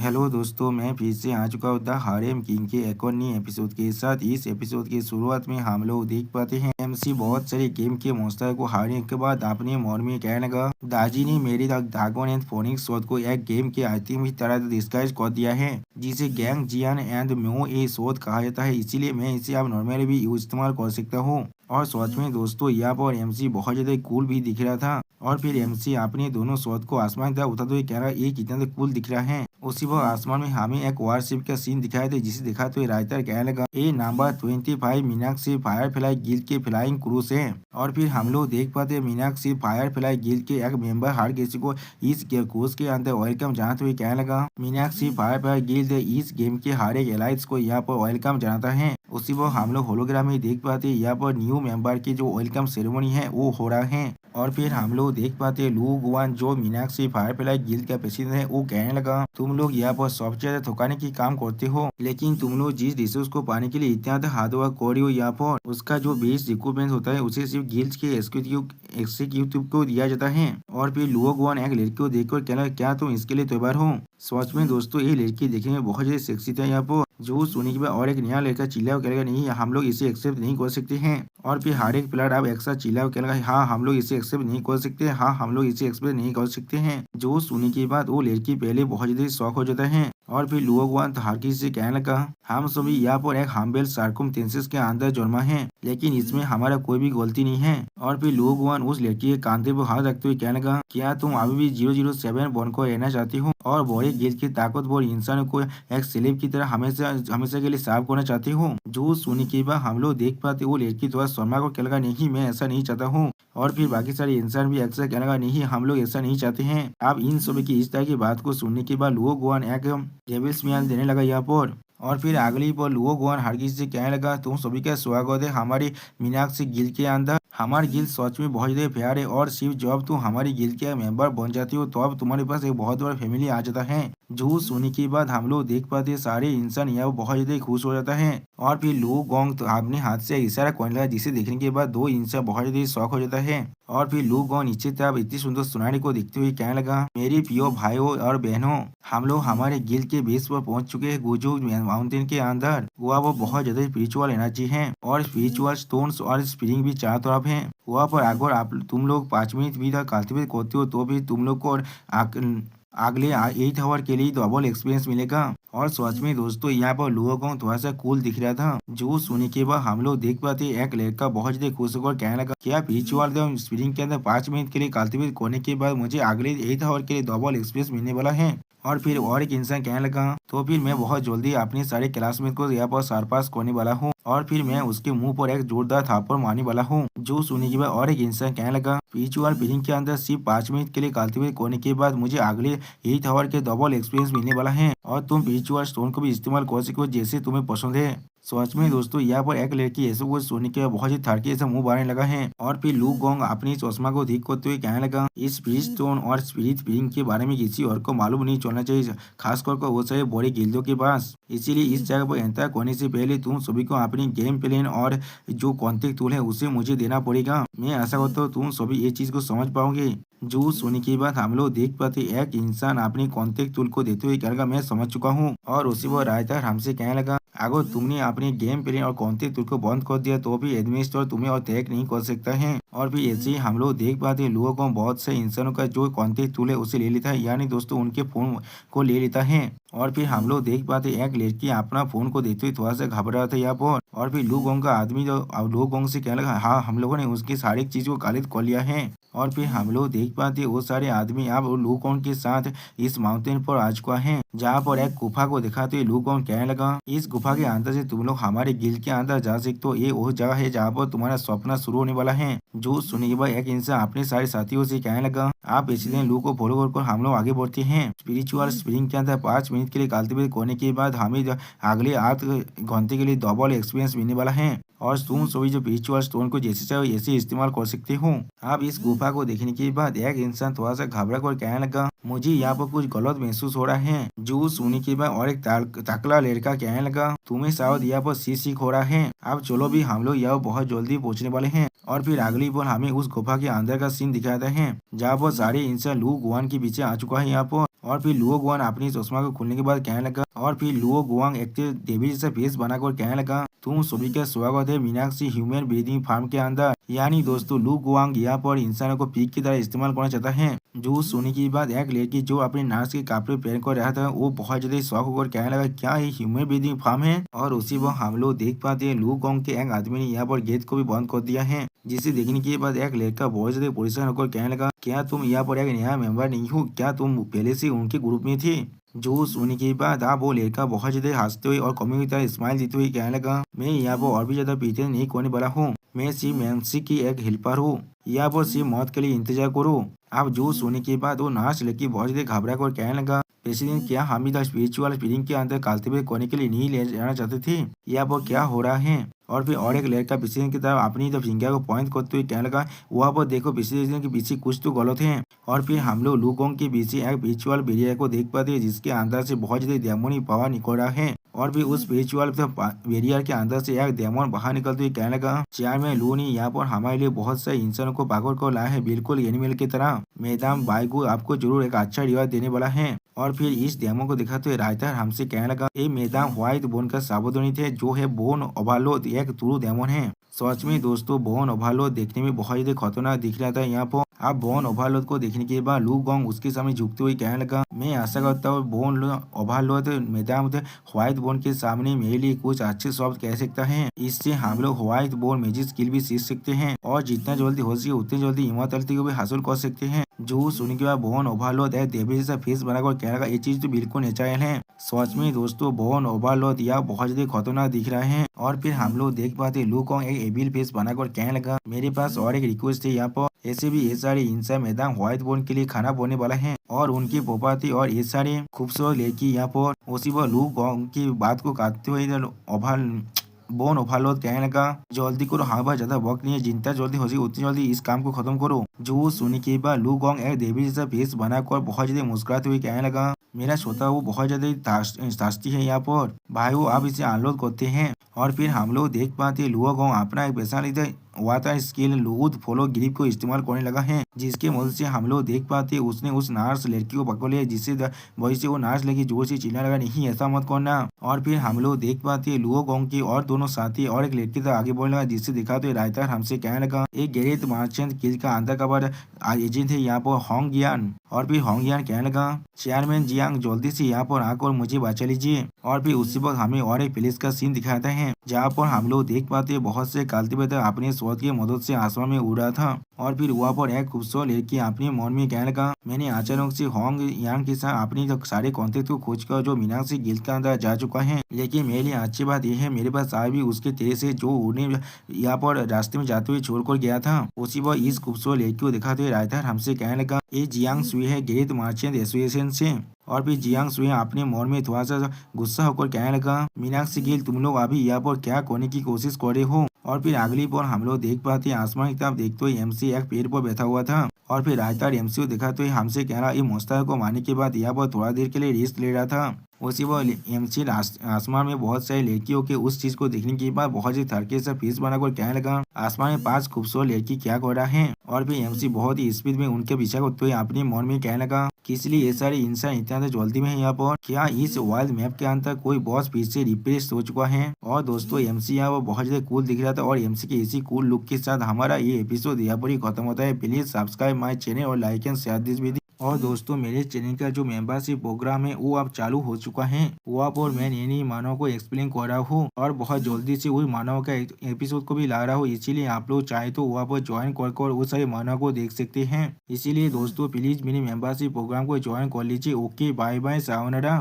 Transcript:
Hello दोस्तों, मैं फिर से आ चुका हूँ द हारेम किंग के एक और नए एपिसोड के साथ। इस एपिसोड की शुरुआत में हम लोग देख पाते हैं एमसी बहुत सारे गेम के मॉन्स्टर को हारने के बाद अपने मन में कहने लगा, दाजी ने मेरी ड्रैगन एंड फोनिक्स स्वॉर्ड को एक गेम के आइटम की तरह डिस्गाइज कर दिया है, जिसे Gan Jiang and Mo Ye sword कहा जाता है। इसीलिए मैं इसे अब नॉर्मली भी इस्तेमाल कर सकता हूँ। और सच में दोस्तों, यहाँ पर एमसी बहुत ज्यादा कूल भी दिख रहा था। और फिर एमसी अपने दोनों स्वॉर्ड को आसमान की तरफ उठाते हुए कह रहा है, ये कितना कूल दिख रहा है। उसी वक्त आसमान में हमें एक वारशिप का सीन दिखाई दे, जिसे दिखाते हुए राइटर कहने लगा, ये नंबर 25 मीनाक्षी फायरफ्लाई गिल्ड के फ्लाइंग क्रूज है। और फिर हम लोग देख पाते हैं मीनाक्षी फायरफ्लाई गिल्ड के एक मेंबर हर किसी को इस क्रूज के अंदर वेलकम जनाते हुए कहने लगा, मीनाक्षी फायरफ्लाई गिल्ड इस गेम के हर एक एलाइट्स को यहाँ पर वेलकम जनाता है। उसी वक्त हम लोग होलोग्राम में देख पाते हैं यहाँ पर न्यू मेंबर की जो वेलकम सेरेमनी है वो हो रहा है। और फिर हम लोग देख पाते हैं लू गुआन जो मीनाक्षी फायरफ्लाई गिल्ड का प्रेसिडेंट है वो कहने लगा, तुम लोग यहाँ पर सबसे ज्यादा थकाने की काम करते हो, लेकिन तुम लोग जिस रिसोर्स को पाने के लिए इतना हार्ड वर्क कर रहे हो यहाँ पर, उसका जो बेस रिक्रूटमेंट होता है उसे सिर्फ गिल्ड के एग्जीक्यूटिव को दिया जाता है। और फिर लुओ गुआन एक लड़की को देखकर कहना, क्या तुम इसके लिए तैयार हो। सच में दोस्तों, ये लड़की देखने में बहुत ज्यादा सेक्सी था यहाँ पर। जो सुनने के बाद और एक नया लड़का चिल्ला करेगा, नहीं हम लोग इसे एक्सेप्ट नहीं कर सकते हैं। और फिर हर एक प्लेयर अब एक साथ चिल्ला करेगा, हाँ हम लोग इसे एक्सेप्ट नहीं कर सकते, हाँ हम लोग इसे एक्सेप्ट नहीं कर सकते हैं। जो सुनने के बाद वो लड़की पहले बहुत ज्यादा शौक हो जाता है। और फिर लुओगुआन हर किसी से कहने लगा, हम सभी यहाँ पर एक हम्बेल सर्कमस्टेंसेस के अंदर जन्मा है, लेकिन इसमें हमारा कोई भी गलती नहीं है। और फिर लुओगुआन उस लड़की के कांधे पर हाथ रखते हुए कहने लगा, क्या तुम अभी भी 007 बनकर रहना चाहती हो और बड़े गिल्ड के ताकतवर इंसान को एक स्लेव की तरह हमेशा हमेशा के लिए साफ करना चाहती हो। जो सुनने के बाद हम लोग देख पाते वो लड़की थोड़ा शर्मा को कहने लगा, नहीं मैं ऐसा नहीं चाहता हूँ। और फिर बाकी सारे इंसान भी अक्सर कहने लगा, नहीं हम लोग ऐसा नहीं चाहते हैं। अब इन सभी की इस तरह की बात को सुनने के बाद लुओगुआन एक डेविल्स म्यान देने लगा यहाँ पर। और फिर अगली पर लुओगुआन हर किसी से कहने लगा, तुम सभी का स्वागत है हमारी मीनाक्षी गिल्ड के अंदर। हमारी गिल्ड सच में बहुत ज्यादा प्यार है, और सिर्फ जब तुम हमारी गिल्ड के मेंबर बन जाती हो तो अब तुम्हारे पास एक बहुत बड़ा फैमिली आ जाता है। जो सुनने के बाद हम लोग देख पाते हैं सारे इंसान यहाँ बहुत ज्यादा खुश हो जाता है। और फिर लू गोंग तो अपने हाथ से इशारा करने लगा, जिसे देखने के बाद दो इंसान बहुत ज्यादा शौक हो जाता है। और फिर लू गोंग नीचे तरफ इतनी सुंदर सुनारी को देखते हुए कहने लगा, मेरी प्रिय भाइयों और बहनों, हम लोग हमारे गिल्ड के बेस पर पहुंच चुके हैं। गुजू माउंटेन के अंदर वहाँ वो बहुत ज्यादा स्पिरिचुअल एनर्जी है, और स्पिरिचुअल स्टोन्स और स्प्रिंग भी चारों तरफ है। वहाँ पर अगर आप तुम लोग 5 मिनट भी तक कल्टिवेट करते हो तो भी तुम लोग को अगले 8 आवर के लिए डबल एक्सपीरियंस मिलेगा। और सच में दोस्तों, यहाँ पर लुओगोंग थोड़ा सा कूल दिख रहा था। जो सुनने के बाद हम लोग देख पाते एक लड़का बहुत ज्यादा खुश होकर कहने लगा, क्या स्पिरिचुअल स्प्रिंग के अंदर 5 मिनट के लिए कल्टिवेट करने के बाद मुझे अगले 8 आवर के लिए डबल एक्सपीरियंस मिलने वाला है। और फिर और एक इंसान कहने लगा, तो फिर मैं बहुत जल्दी अपने सारे क्लासमेट को यहाँ पर सरपास करने वाला हूँ, और फिर मैं उसके मुंह पर एक जोरदार थापड़ मारने वाला हूँ। जो सुनने के बाद और एक इंसान कहने लगा, स्पिरिचुअल बीइंग के अंदर सिर्फ 5 मिनट के लिए कल्टिवेट करने के बाद मुझे अगले 8 आवर के डबल एक्सपीरियंस मिलने वाला है, और तुम स्पिरिचुअल स्टोन को भी इस्तेमाल कर सको जैसे तुम्हें पसंद है। सच में दोस्तों, यहाँ पर एक लड़की ऐसे कुछ सुनने के बाद बहुत ही थड़के ऐसा मुंह बारने लगा है। और फिर लू गोंग अपनी चश्मा को ठीक करते हुए कहने लगा, इस स्पिरिट स्टोन और स्पिरिट बीइंग के बारे में किसी और को मालूम नहीं चलना चाहिए, खासकर वो सारे बड़े गिल्डों के पास। इसीलिए इस जगह पर एंटर करने से पहले तुम सभी को अपनी गेम प्लान और जो कॉन्टेक्ट टूल है उसे मुझे देना पड़ेगा। मैं आशा करता हूँ तुम सभी ये चीज को समझ पाओगे। जो सुनने के बाद हम लोग देख पाते एक इंसान अपनी कॉन्टेक्ट टूल को देते हुए कहेगा, मैं समझ चुका हूँ। और उसी वो राइटर हमसे कहने लगा, अगर तुमने अपने गेम प्ले और कॉन्टेक्ट टूल को बंद कर दिया तो भी एडमिनिस्ट्रेटर तुम्हें और टैग नहीं कर सकता है। और फिर ऐसे ही हम लोग देख पाते लोगों को बहुत से इंसानों का जो कॉन्टेक्ट टूल है उसे ले लेता है, यानी दोस्तों उनके फोन को ले लेता है। और फिर हम लोग देख पाते एक लड़की अपना फोन को देखते हुए थोड़ा सा घबरा रहा था यहाँ पर। और फिर लू गोंग का आदमी जो लू गोंग से कहने लगा, हाँ हम लोगों ने उसकी सारी चीज को कलेक्ट कर लिया है। और फिर हम लोग देख पाते वो सारे आदमी अब लू गोंग के साथ इस माउंटेन पर आ चुका है, जहाँ पर एक गुफा को दिखाते हुए लू गोंग कहने लगा, इस गुफा के अंदर से तुम लोग हमारे गिल्ड के अंदर जा सकते हो। ये वो जगह है जहाँ पर तुम्हारा सपना शुरू होने वाला है। जो सुनने के बाद एक इंसान अपने सारे साथियों से कहने लगा, आप प्रेसिडेंट लू को फॉलो कर हम लोग आगे बढ़ते हैं। स्पिरिचुअल स्प्रिंग के अंदर 5 मिनट के लिए कल्टिवेट करने के बाद हमें अगले 8 घंटे के लिए डबल एक्सपीरियंस मिलने वाला है, और तुम सभी जो स्पिरिचुअल स्टोन को जैसे चाहो ऐसे इस्तेमाल कर सकते हो। अब इस गुफा को देखने के बाद एक इंसान थोड़ा सा घबरा कर कहने लगा, मुझे यहाँ पर कुछ गलत महसूस हो रहा है। जो सुनने के बाद और एक तकला लड़का कहने लगा, तुम्हें शायद यहाँ पर सीख हो रहा है। अब चलो भी हम लोग यहाँ बहुत जल्दी पहुँचने वाले हैं। और फिर अगली बार हमें उस गुफा के अंदर का सीन दिखाता है, जहाँ पर सारे इंसान लू गुआन के पीछे आ चुका है यहाँ पर। और फिर लुओ गुआन अपनी चश्मा को खोलने के बाद कहने लगा, और फिर लुओ गुआंग एक देवी जैसा फेस बनाकर कहने लगा, तुम सभी का स्वागत है मीनाक्षी ह्यूमन ब्रीदिंग फार्म के अंदर। यानी दोस्तों लू गुआंग यहाँ पर इंसानों को पीक की तरह इस्तेमाल करना चाहता है। जो सुनने की बात एक लड़की जो अपने नर्स के कपड़े पहन कर रहा था वो बहुत ज्यादा शौक होकर कहने लगा, क्या ये ह्यूमन ब्रीदिंग फार्म है। और उसी वक्त हम लोग देख पाते हैं लू गुआंग के एक आदमी ने यहाँ पर गेट को भी बंद कर दिया है, जिसे देखने के बाद एक लड़का बहुत ज्यादा परेशान होकर कहने लगा, क्या तुम यहाँ पर एक नया मेंबर नहीं हो, क्या तुम पहले से उनके ग्रुप में थे। जो सुनने के बाद आप वो लड़का बहुत ज्यादा हंसते हुए और कॉमेडी की तरह स्माइल देते हुए कहने लगा, मैं यहाँ पर और भी ज्यादा पीछे नहीं करने वाला हूँ, मैं सिर्फ मैंसी की एक हेल्पर हूँ, यहाँ पर सिर्फ मौत के लिए इंतजार करो। आप जो सुनने के बाद वो नाच लड़की बहुत ज्यादा घबरा कर कहने लगा, प्रेसिडेंट क्या हम इधर स्पिरिचुअल फीलिंग के अंदर कल्टिवेट करने के लिए नहीं ले जाना चाहते थे, यहाँ पर क्या हो रहा है। और फिर और एक लड़का प्रेसिडेंट की तरफ अपनी जब फिंगर को पॉइंट करते हुए कहने लगा, वहाँ पर देखो प्रेसिडेंट के पीछे कुछ तो गलत है। और फिर हम लोग लुगोंग के पीछे एक स्पिरिचुअल बैरियर को देख पाते हैं, जिसके अंदर से बहुत ज्यादा डेमोनी पावर निकल रहा है। और भी उस स्पिरिचुअल बैरियर के अंदर से एक डेमन बाहर निकलते हुए कहने लगा, चेयरमैन लू ने यहाँ पर हमारे लिए बहुत से इंसानों को पकड़ कर लाया है, बिल्कुल एनिमल की तरह। मैडम बाइगू आपको जरूर एक अच्छा रिवार्ड देने वाला है। और फिर इस डेमो को दिखाते हुए राइटर हमसे कहने लगा, ये मैडम व्हाइट बोन का सावधानी थे, जो है बोन ओवरलोड एक ट्रू डेमन है। सच में दोस्तों बोन ओवरलोड देखने में बहुत ज्यादा खतरनाक दिख रहा था। यहाँ पर अब बोन ओवरलोड को देखने के बाद लू गोंग उसके सामने झुकते हुए कहने लगा, मैं आशा करता हूँ बोन ओवरलोड मैदान व्हाइट बोन के सामने मेरे लिए कुछ अच्छे शब्द कह सकता है। इससे हम लोग व्हाइट बोन मैजिक स्किल भी सीख सकते हैं और जितना जल्दी हो सके उतनी जल्दी इमोर्टैलिटी को भी हासिल कर सकते हैं। जो सुनने के बाद बोन ओवरलोड है देवी जैसा फेस बनाकर कहने लगा, ये चीज तो बिल्कुल नेचुरल है। सच में दोस्तों बोन ओवरलोड यह बहुत ज्यादा खतरनाक दिख रहा है। और फिर हम लोग देख पाते लू गोंग एक एविल फेस बनाकर कहने लगा, मेरे पास और एक रिक्वेस्ट है, यहाँ पर ऐसे भी ये सारे इंसान मैदान व्हाइट बोन के लिए खाना बोने वाला है और उनकी पोपाती और ये सारे खूबसूरत लड़की यहाँ पर उसी पर लू गोंग की बात को काटते हुए बोन ओवरलोड कहने लगा, जल्दी करो, हमारे पास ज्यादा वक्त नहीं है, जितना जल्दी हो सके उतनी जल्दी इस काम को खत्म करो। जो सुनने के बाद लू गोंग एक देवी जैसा फेस बनाकर बहुत ज्यादा मुस्कुराते हुए कहने लगा, मेरा श्रोता वो बहुत ज्यादा तास्ती है यहाँ पर भाई, वो आप इसे अनलोड करते हैं। और फिर हम लोग देख पाते लुओ गोंग अपना एक पैसा लेते वाटर स्किल लूद फॉलो ग्रिप को इस्तेमाल करने लगा है, जिसके मदद से हम लोग देख पाते उसने उस नर्स लड़की को पकड़ लिया, जिससे वही से वो नर्स लड़की जोर से चिल्लाने लगा, नहीं ऐसा मत करना। और फिर हम लोग देख पाते लुओ गोंग की और दोनों साथी और एक लड़की तक आगे बढ़ने लगा, जिससे दिखा तो राइटर हमसे कहने लगा, एक गैरेट मार्चेंट किल का अंदर कवर एजेंट है यहाँ पर होंग यान। और फिर होंग यान कहने लगा, चेयरमैन जियांग जल्दी से यहाँ पर आकर मुझे बचा लीजिए। और फिर उसी वक्त हमें और एक पुलिस का सीन दिखाता है, जहाँ पर हम लोग देख पाते बहुत से कल्टिवेटर अपने शोध की मदद से आसमान में उड़ा था। और फिर वहाँ पर एक खूबसूरत लड़की अपने मन में कहने लगा, मैंने अचानक से होंग यांग के साथ अपने सारे कॉन्टेक्ट को खोज कर जो मीनाक्षी गिल्ड के अंदर जा चुका है, लेकिन मेरे लिए अच्छी बात यह है मेरे पास आज भी उसके तेरे से जो उन्हें यहाँ पर रास्ते में जाते हुए छोड़कर गया था। उसी वह इस खूबसूरत लड़की को दिखाते हुए राइटर हमसे कहने लगा, ये जियांग सुई है ग्रेट मार्चेंट एसोसिएशन से। और फिर जियांग सुई अपने मन में थोड़ा सा गुस्सा होकर कहने लगा, मीनाक्षी गिल्ड तुम लोग अभी यहाँ पर क्या करने की कोशिश कर रहे हो। और फिर अगली बार हम लोग देख पाते हैं आसमान की तरफ देखते हुए एमसी एक पेड़ पर बैठा हुआ था। और फिर राइटर एमसी को दिखाते हुए हमसे कह रहा, ये मुस्ताक को मारने के बाद यहाँ पर थोड़ा देर के लिए रेस्ट ले रहा था। उसी वह एमसी आसमान में बहुत सारी लड़कियों के उस चीज को देखने के बाद बहुत ही थरके से फीस बनाकर कहने लगा, आसमान में 5 खूबसूरत लड़की क्या कर रहा है। और फिर एमसी बहुत ही स्पीड में उनके पीछे करते हुए अपने मन में कहने लगा, किस लिए ये सारे इंसान इतना जल्दी में है यहाँ पर, क्या इस वर्ल्ड मैप के अंदर कोई बॉस फिर से रिप्लेस हो चुका है। और दोस्तों एमसी यहाँ वो बहुत ज्यादा कूल दिख रहा था और एमसी के इसी कूल लुक के साथ हमारा ये एपिसोड यहाँ पर ही खत्म होता है। प्लीज सब्सक्राइब माई चैनल और like and share this video. और दोस्तों मेरे चैनल का जो मेंबरशिप प्रोग्राम है वो अब चालू हो चुका है, वो आप और मैं नई मानव को एक्सप्लेन कर रहा हूँ और बहुत जल्दी से वही मानव का एपिसोड को भी ला रहा हूँ, इसीलिए आप लोग चाहे तो वहाँ पर ज्वाइन कर वो सारे मानव को देख सकते हैं। इसीलिए दोस्तों प्लीज मेरे मेंबरशिप प्रोग्राम को ज्वाइन कर लीजिए। Okay bye bye sayonara.